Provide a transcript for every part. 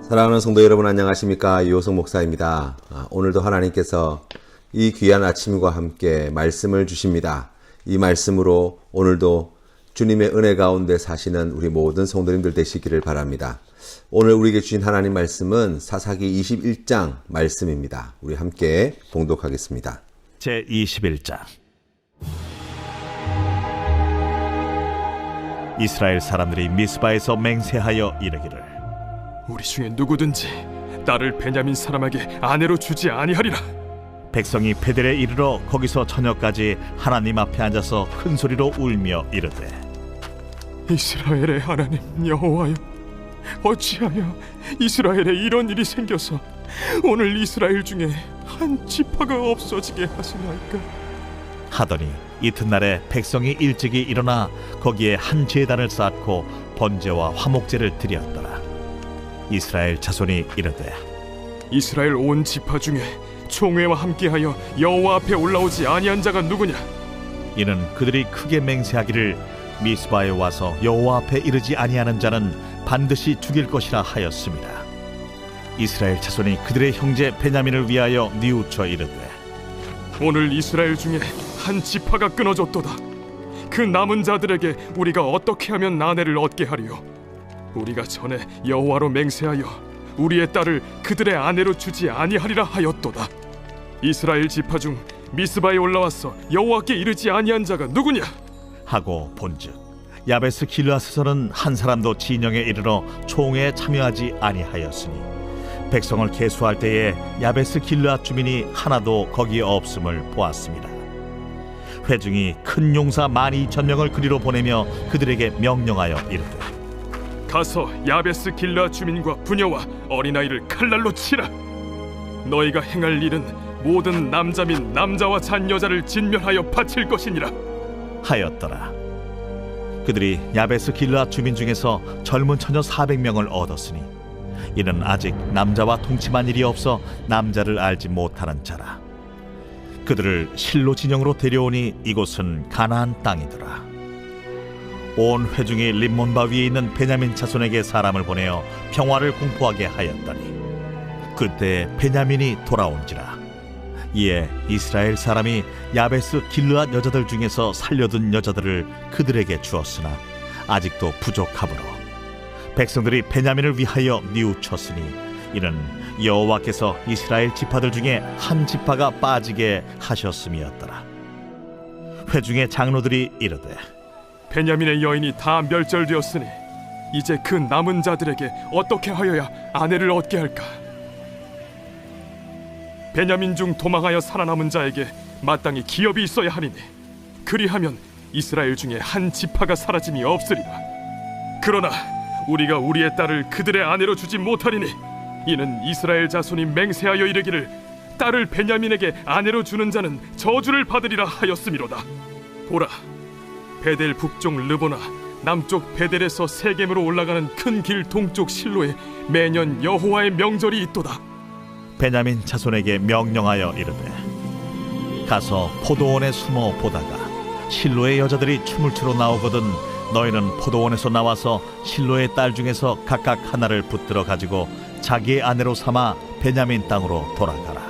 사랑하는 성도 여러분, 안녕하십니까? 이호성 목사입니다. 오늘도 하나님께서 이 귀한 아침과 함께 말씀을 주십니다. 이 말씀으로 오늘도 주님의 은혜 가운데 사시는 우리 모든 성도님들 되시기를 바랍니다. 오늘 우리에게 주신 하나님 말씀은 사사기 21장 말씀입니다. 우리 함께 봉독하겠습니다. 제21장. 이스라엘 사람들이 미스바에서 맹세하여 이르기를 우리 중에 누구든지 딸을 베냐민 사람에게 아내로 주지 아니하리라. 백성이 베델에 이르러 거기서 저녁까지 하나님 앞에 앉아서 큰 소리로 울며 이르되 이스라엘의 하나님 여호와여, 어찌하여 이스라엘에 이런 일이 생겨서 오늘 이스라엘 중에 한 지파가 없어지게 하시나이까. 하더니 이튿날에 백성이 일찍이 일어나 거기에 한 제단을 쌓고 번제와 화목제를 드렸더라. 이스라엘 자손이 이르되 이스라엘 온 지파 중에 총회와 함께하여 여호와 앞에 올라오지 아니한 자가 누구냐? 이는 그들이 크게 맹세하기를 미스바에 와서 여호와 앞에 이르지 아니하는 자는 반드시 죽일 것이라 하였습니다. 이스라엘 자손이 그들의 형제 베냐민을 위하여 뉘우쳐 이르되 오늘 이스라엘 중에 한 지파가 끊어졌도다. 그 남은 자들에게 우리가 어떻게 하면 아내를 얻게 하리요? 우리가 전에 여호와로 맹세하여 우리의 딸을 그들의 아내로 주지 아니하리라 하였도다. 이스라엘 지파 중 미스바에 올라와서 여호와께 이르지 아니한 자가 누구냐? 하고 본즉 야베스 길르앗에서는 한 사람도 진영에 이르러 총회에 참여하지 아니하였으니 백성을 계수할 때에 야베스 길르앗 주민이 하나도 거기에 없음을 보았습니다. 회중이 큰 용사 12,000명을 그리로 보내며 그들에게 명령하여 이르되 가서 야베스 길르앗 주민과 부녀와 어린아이를 칼날로 치라. 너희가 행할 일은 모든 남자 및 남자와 잔 여자를 진멸하여 바칠 것이니라 하였더라. 그들이 야베스 길르앗 주민 중에서 젊은 처녀 400명을 얻었으니 이는 아직 남자와 동침한 일이 없어 남자를 알지 못하는 자라. 그들을 실로 진영으로 데려오니 이곳은 가나안 땅이더라. 온 회중이 림몬바 위에 있는 베냐민 자손에게 사람을 보내어 평화를 공포하게 하였더니 그때 베냐민이 돌아온지라. 이에 이스라엘 사람이 야베스 길르앗 여자들 중에서 살려둔 여자들을 그들에게 주었으나 아직도 부족하므로 백성들이 베냐민을 위하여 뉘우쳤으니 이는 여호와께서 이스라엘 지파들 중에 한 지파가 빠지게 하셨음이었더라. 회중의 장로들이 이르되 베냐민의 여인이 다 멸절되었으니 이제 그 남은 자들에게 어떻게 하여야 아내를 얻게 할까? 베냐민 중 도망하여 살아남은 자에게 마땅히 기업이 있어야 하리니 그리하면 이스라엘 중에 한 지파가 사라짐이 없으리라. 그러나 우리가 우리의 딸을 그들의 아내로 주지 못하리니 이는 이스라엘 자손이 맹세하여 이르기를 딸을 베냐민에게 아내로 주는 자는 저주를 받으리라 하였음이로다. 보라, 베델 북쪽 르보나 남쪽 베델에서 세겜으로 올라가는 큰 길 동쪽 실로에 매년 여호와의 명절이 있도다. 베냐민 자손에게 명령하여 이르되 가서 포도원에 숨어 보다가 실로의 여자들이 춤을 추러 나오거든 너희는 포도원에서 나와서 실로의 딸 중에서 각각 하나를 붙들어 가지고 자기의 아내로 삼아 베냐민 땅으로 돌아가라.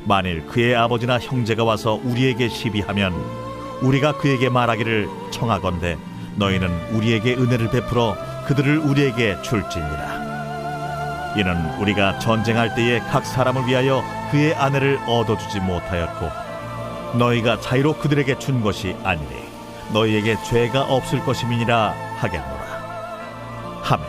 만일 그의 아버지나 형제가 와서 우리에게 시비하면 우리가 그에게 말하기를 청하건대 너희는 우리에게 은혜를 베풀어 그들을 우리에게 줄지니라. 이는 우리가 전쟁할 때에 각 사람을 위하여 그의 아내를 얻어주지 못하였고 너희가 자유로 그들에게 준 것이 아니니 너희에게 죄가 없을 것임이니라 하겠노라 하매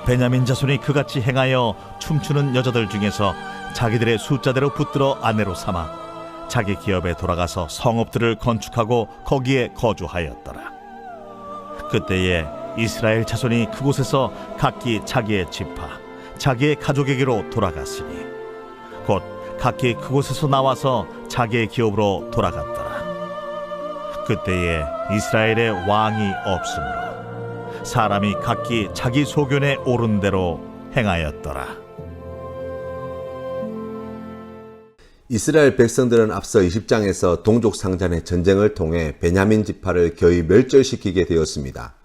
베냐민 자손이 그같이 행하여 춤추는 여자들 중에서 자기들의 숫자대로 붙들어 아내로 삼아 자기 기업에 돌아가서 성읍들을 건축하고 거기에 거주하였더라. 그때에 이스라엘 자손이 그곳에서 각기 자기의 지파 자기의 가족에게로 돌아갔으니 곧 각기 그곳에서 나와서 자기의 기업으로 돌아갔더라. 그때에 이스라엘에 왕이 없으므로 사람이 각기 자기 소견에 오른 대로 행하였더라. 이스라엘 백성들은 앞서 20장에서 동족 상잔의 전쟁을 통해 베냐민 지파를 거의 멸절시키게 되었습니다.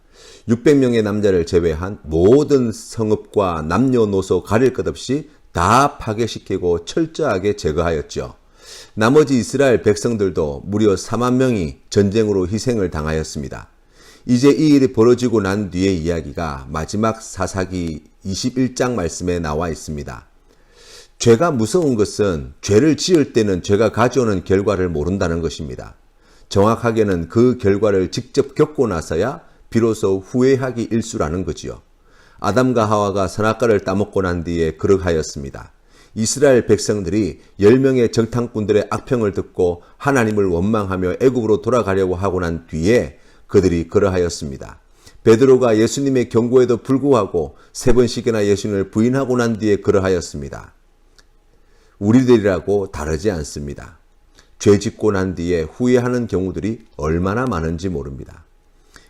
600명의 남자를 제외한 모든 성읍과 남녀노소 가릴 것 없이 다 파괴시키고 철저하게 제거하였죠. 나머지 이스라엘 백성들도 무려 4만 명이 전쟁으로 희생을 당하였습니다. 이제 이 일이 벌어지고 난 뒤의 이야기가 마지막 사사기 21장 말씀에 나와 있습니다. 죄가 무서운 것은 죄를 지을 때는 죄가 가져오는 결과를 모른다는 것입니다. 정확하게는 그 결과를 직접 겪고 나서야 비로소 후회하기 일쑤라는 거지요. 아담과 하와가 선악과를 따먹고 난 뒤에 그러하였습니다. 이스라엘 백성들이 10명의 정탐꾼들의 악평을 듣고 하나님을 원망하며 애굽으로 돌아가려고 하고 난 뒤에 그들이 그러하였습니다. 베드로가 예수님의 경고에도 불구하고 3번씩이나 예수님을 부인하고 난 뒤에 그러하였습니다. 우리들이라고 다르지 않습니다. 죄 짓고 난 뒤에 후회하는 경우들이 얼마나 많은지 모릅니다.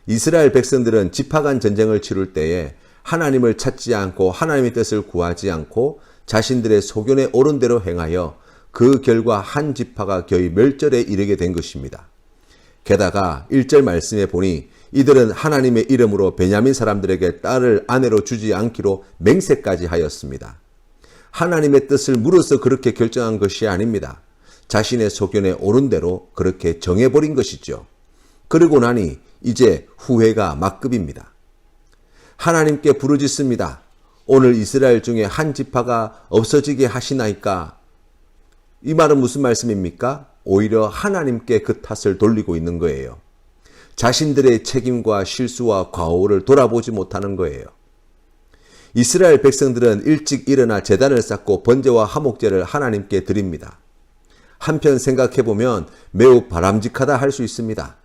이스라엘 백성들은 지파간 전쟁을 치룰 때에 하나님을 찾지 않고 하나님의 뜻을 구하지 않고 자신들의 소견에 옳은 대로 행하여 그 결과 한 지파가 거의 멸절에 이르게 된 것입니다. 게다가 1절 말씀에 보니 이들은 하나님의 이름으로 베냐민 사람들에게 딸을 아내로 주지 않기로 맹세까지 하였습니다. 하나님의 뜻을 물어서 그렇게 결정한 것이 아닙니다. 자신의 소견에 옳은 대로 그렇게 정해버린 것이죠. 그러고 나니 이제 후회가 막급입니다. 하나님께 부르짖습니다. 오늘 이스라엘 중에 한 지파가 없어지게 하시나이까? 이 말은 무슨 말씀입니까? 오히려 하나님께 그 탓을 돌리고 있는 거예요. 자신들의 책임과 실수와 과오를 돌아보지 못하는 거예요. 이스라엘 백성들은 일찍 일어나 제단을 쌓고 번제와 화목제를 하나님께 드립니다. 한편 생각해보면 매우 바람직하다 할 수 있습니다.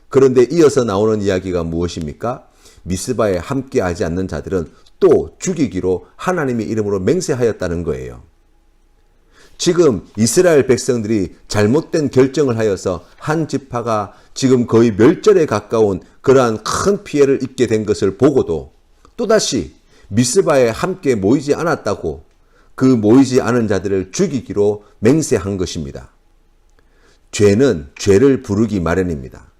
그런데 이어서 나오는 이야기가 무엇입니까? 미스바에 함께하지 않는 자들은 또 죽이기로 하나님의 이름으로 맹세하였다는 거예요. 지금 이스라엘 백성들이 잘못된 결정을 하여서 한 지파가 지금 거의 멸절에 가까운 그러한 큰 피해를 입게 된 것을 보고도 또다시 미스바에 함께 모이지 않았다고 그 모이지 않은 자들을 죽이기로 맹세한 것입니다. 죄는 죄를 부르기 마련입니다.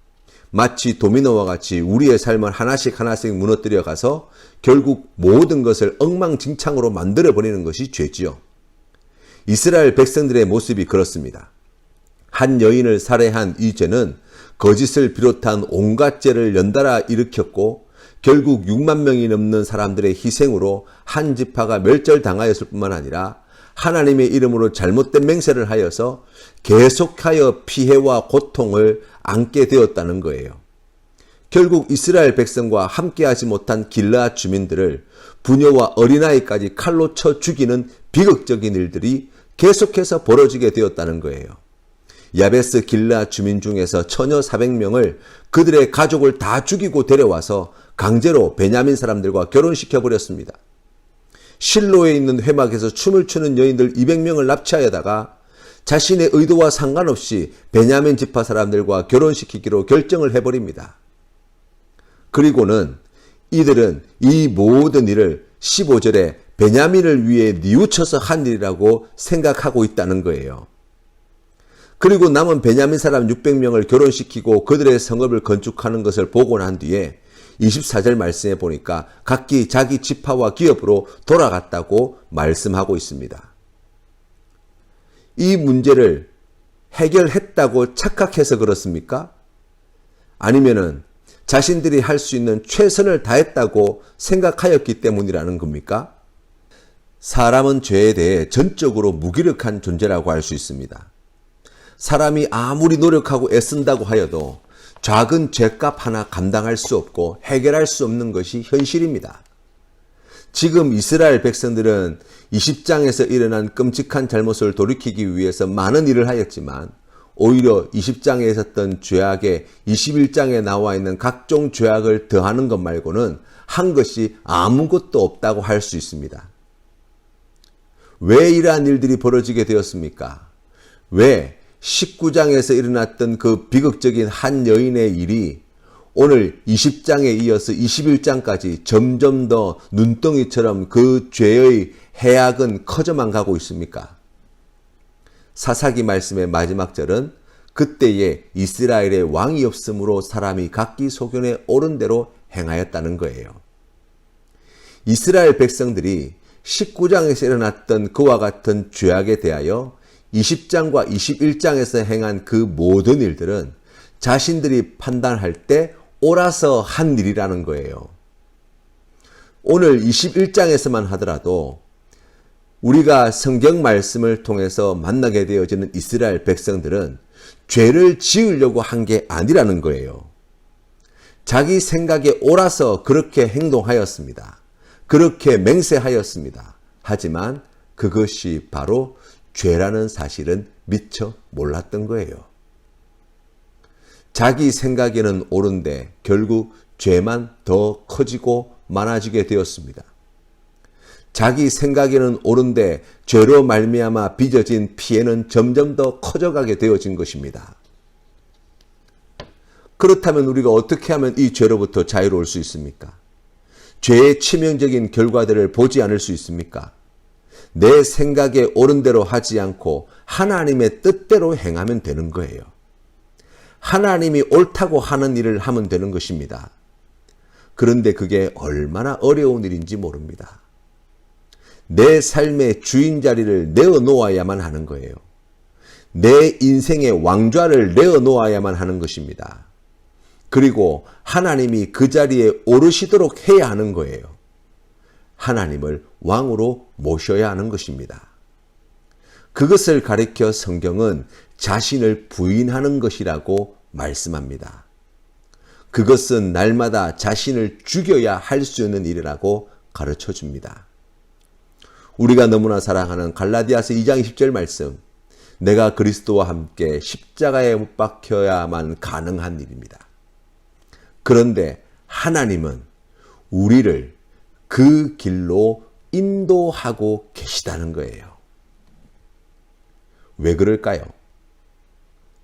마치 도미노와 같이 우리의 삶을 하나씩 하나씩 무너뜨려 가서 결국 모든 것을 엉망진창으로 만들어버리는 것이 죄지요. 이스라엘 백성들의 모습이 그렇습니다. 한 여인을 살해한 이 죄는 거짓을 비롯한 온갖 죄를 연달아 일으켰고 결국 6만 명이 넘는 사람들의 희생으로 한 지파가 멸절당하였을 뿐만 아니라 하나님의 이름으로 잘못된 맹세를 하여서 계속하여 피해와 고통을 안게 되었다는 거예요. 결국 이스라엘 백성과 함께하지 못한 길르앗 주민들을 부녀와 어린아이까지 칼로 쳐 죽이는 비극적인 일들이 계속해서 벌어지게 되었다는 거예요. 야베스 길르앗 주민 중에서 처녀 400명을 그들의 가족을 다 죽이고 데려와서 강제로 베냐민 사람들과 결혼시켜 버렸습니다. 실로에 있는 회막에서 춤을 추는 여인들 200명을 납치하여다가 자신의 의도와 상관없이 베냐민 지파 사람들과 결혼시키기로 결정을 해버립니다. 그리고는 이들은 이 모든 일을 15절에 베냐민을 위해 뉘우쳐서 한 일이라고 생각하고 있다는 거예요. 그리고 남은 베냐민 사람 600명을 결혼시키고 그들의 성읍을 건축하는 것을 보고 난 뒤에 24절 말씀에 보니까 각기 자기 지파와 기업으로 돌아갔다고 말씀하고 있습니다. 이 문제를 해결했다고 착각해서 그렇습니까? 아니면은 자신들이 할 수 있는 최선을 다했다고 생각하였기 때문이라는 겁니까? 사람은 죄에 대해 전적으로 무기력한 존재라고 할 수 있습니다. 사람이 아무리 노력하고 애쓴다고 하여도 작은 죄값 하나 감당할 수 없고 해결할 수 없는 것이 현실입니다. 지금 이스라엘 백성들은 20장에서 일어난 끔찍한 잘못을 돌이키기 위해서 많은 일을 하였지만 오히려 20장에 있었던 죄악에 21장에 나와 있는 각종 죄악을 더하는 것 말고는 한 것이 아무것도 없다고 할 수 있습니다. 왜 이러한 일들이 벌어지게 되었습니까? 왜 19장에서 일어났던 그 비극적인 한 여인의 일이 오늘 20장에 이어서 21장까지 점점 더 눈덩이처럼 그 죄의 해악은 커져만 가고 있습니까? 사사기 말씀의 마지막 절은 그때에 이스라엘의 왕이 없으므로 사람이 각기 소견에 옳은 대로 행하였다는 거예요. 이스라엘 백성들이 19장에서 일어났던 그와 같은 죄악에 대하여 20장과 21장에서 행한 그 모든 일들은 자신들이 판단할 때 옳아서 한 일이라는 거예요. 오늘 21장에서만 하더라도 우리가 성경 말씀을 통해서 만나게 되어지는 이스라엘 백성들은 죄를 지으려고 한 게 아니라는 거예요. 자기 생각에 옳아서 그렇게 행동하였습니다. 그렇게 맹세하였습니다. 하지만 그것이 바로 죄라는 사실은 미처 몰랐던 거예요. 자기 생각에는 옳은데 결국 죄만 더 커지고 많아지게 되었습니다. 자기 생각에는 옳은데 죄로 말미암아 빚어진 피해는 점점 더 커져가게 되어진 것입니다. 그렇다면 우리가 어떻게 하면 이 죄로부터 자유로울 수 있습니까? 죄의 치명적인 결과들을 보지 않을 수 있습니까? 내 생각에 옳은 대로 하지 않고 하나님의 뜻대로 행하면 되는 거예요. 하나님이 옳다고 하는 일을 하면 되는 것입니다. 그런데 그게 얼마나 어려운 일인지 모릅니다. 내 삶의 주인 자리를 내어놓아야만 하는 거예요. 내 인생의 왕좌를 내어놓아야만 하는 것입니다. 그리고 하나님이 그 자리에 오르시도록 해야 하는 거예요. 하나님을 왕으로 모셔야 하는 것입니다. 그것을 가리켜 성경은 자신을 부인하는 것이라고 말씀합니다. 그것은 날마다 자신을 죽여야 할 수 있는 일이라고 가르쳐 줍니다. 우리가 너무나 사랑하는 갈라디아서 2장 20절 말씀, 내가 그리스도와 함께 십자가에 못 박혀야만 가능한 일입니다. 그런데 하나님은 우리를 그 길로 인도하고 계시다는 거예요. 왜 그럴까요?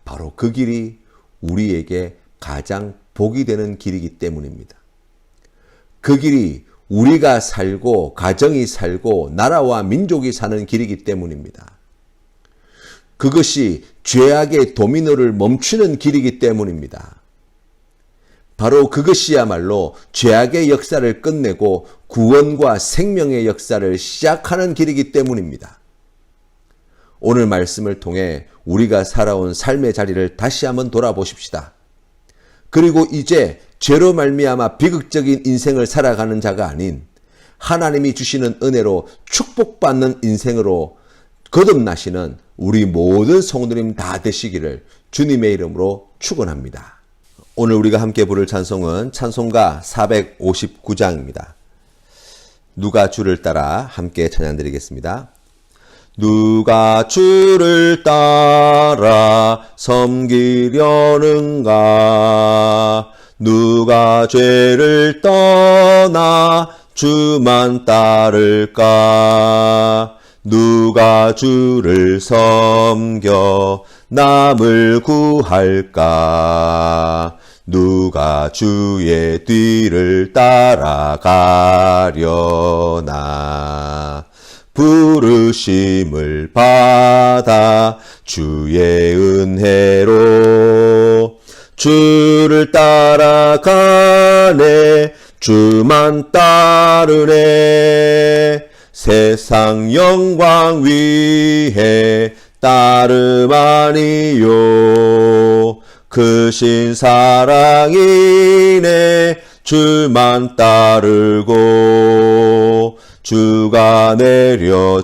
바로 그 길이 우리에게 가장 복이 되는 길이기 때문입니다. 그 길이 우리가 살고 가정이 살고 나라와 민족이 사는 길이기 때문입니다. 그것이 죄악의 도미노를 멈추는 길이기 때문입니다. 바로 그것이야말로 죄악의 역사를 끝내고 구원과 생명의 역사를 시작하는 길이기 때문입니다. 오늘 말씀을 통해 우리가 살아온 삶의 자리를 다시 한번 돌아보십시다. 그리고 이제 죄로 말미암아 비극적인 인생을 살아가는 자가 아닌 하나님이 주시는 은혜로 축복받는 인생으로 거듭나시는 우리 모든 성도님 다 되시기를 주님의 이름으로 축원합니다. 오늘 우리가 함께 부를 찬송은 찬송가 459장입니다. 누가 주를 따라 함께 찬양드리겠습니다. 누가 주를 따라 섬기려는가? 누가 죄를 떠나 주만 따를까? 누가 주를 섬겨 남을 구할까? 누가 주의 뒤를 따라가려나? 부르심을 받아 주의 은혜로 주를 따라가네, 주만 따르네. 세상 영광 위해 따름 아니요, 크신 사랑이네. 주만 따르고 주가 내려주신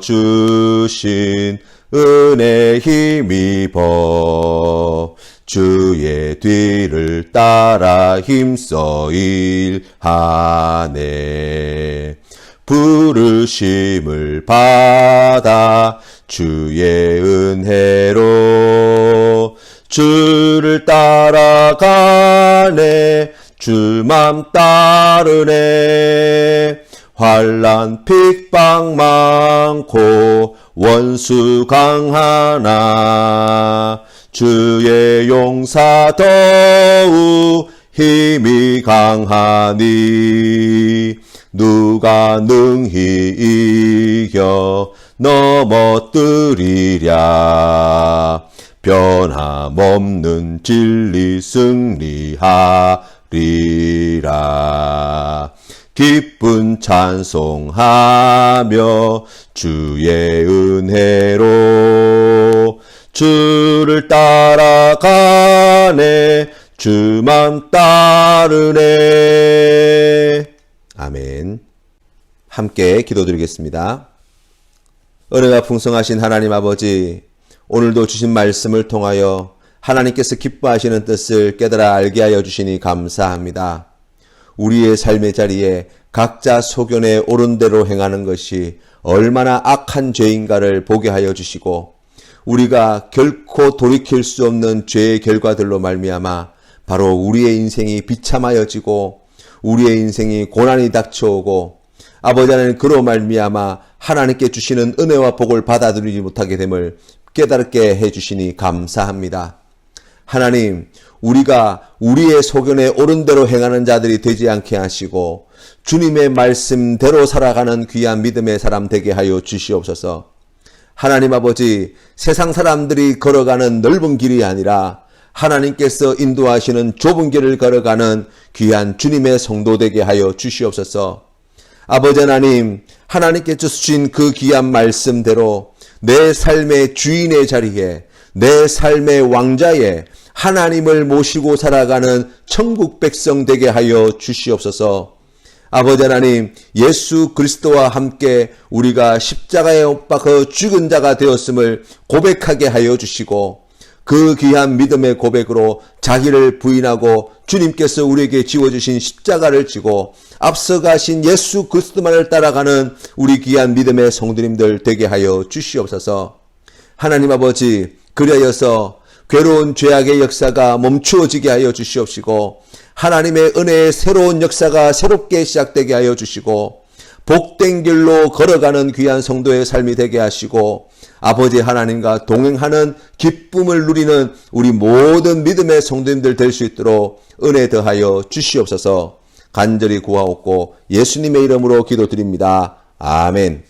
은혜 힘입어 주의 뒤를 따라 힘써 일하네. 부르심을 받아 주의 은혜로 주를 따라가네, 주만 따르네. 환난 핍박 많고 원수 강하나 주의 용사 더욱 힘이 강하니 누가 능히 이겨 넘어뜨리랴. 변함없는 진리 승리하리라. 기쁜 찬송하며 주의 은혜로 주를 따라가네 주만 따르네. 아멘. 함께 기도드리겠습니다. 은혜가 풍성하신 하나님 아버지, 오늘도 주신 말씀을 통하여 하나님께서 기뻐하시는 뜻을 깨달아 알게 하여 주시니 감사합니다. 우리의 삶의 자리에 각자 소견에 옳은 대로 행하는 것이 얼마나 악한 죄인가를 보게 하여 주시고, 우리가 결코 돌이킬 수 없는 죄의 결과들로 말미암아 바로 우리의 인생이 비참하여지고 우리의 인생이 고난이 닥쳐오고, 아버지 하나님 그로 말미암아 하나님께 주시는 은혜와 복을 받아들이지 못하게 됨을 깨닫게 해주시니 감사합니다. 하나님, 우리가 우리의 소견에 옳은 대로 행하는 자들이 되지 않게 하시고 주님의 말씀대로 살아가는 귀한 믿음의 사람 되게 하여 주시옵소서. 하나님 아버지, 세상 사람들이 걸어가는 넓은 길이 아니라 하나님께서 인도하시는 좁은 길을 걸어가는 귀한 주님의 성도 되게 하여 주시옵소서. 아버지 하나님, 하나님께서 주신 그 귀한 말씀대로 내 삶의 주인의 자리에, 내 삶의 왕자에 하나님을 모시고 살아가는 천국 백성 되게 하여 주시옵소서. 아버지 하나님, 예수 그리스도와 함께 우리가 십자가에 못 박혀 죽은 자가 되었음을 고백하게 하여 주시고, 그 귀한 믿음의 고백으로 자기를 부인하고 주님께서 우리에게 지워주신 십자가를 지고 앞서가신 예수 그리스도만을 따라가는 우리 귀한 믿음의 성도님들 되게 하여 주시옵소서. 하나님 아버지, 그리하여서 괴로운 죄악의 역사가 멈추어지게 하여 주시옵시고, 하나님의 은혜의 새로운 역사가 새롭게 시작되게 하여 주시고, 복된 길로 걸어가는 귀한 성도의 삶이 되게 하시고, 아버지 하나님과 동행하는 기쁨을 누리는 우리 모든 믿음의 성도님들 될 수 있도록 은혜 더하여 주시옵소서. 간절히 구하옵고 예수님의 이름으로 기도드립니다. 아멘.